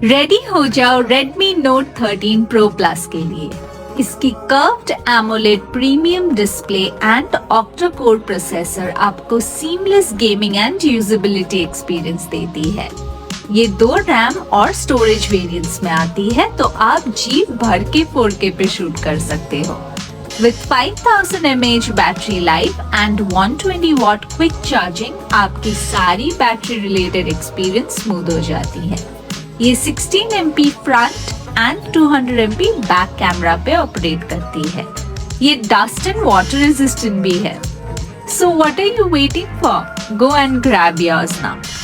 Ready हो जाओ Redmi Note 13 Pro Plus के लिए। इसकी curved AMOLED premium display and octa-core processor आपको seamless gaming and usability experience देती है। ये 2 रैम और स्टोरेज वेरिएंट्स में आती है, तो आप जी भर के 4K पे शूट कर सकते हो। With 5000 mAh battery life and 120 what quick charging, आपकी सारी बैटरी रिलेटेड एक्सपीरियंस स्मूथ हो जाती है। ये 16 MP front end 200 MP back camera पे ऑपरेट करती है। ये डस्ट एंड वाटर रेजिस्टेंट भी है। So what are you waiting for? Go and grab yours now.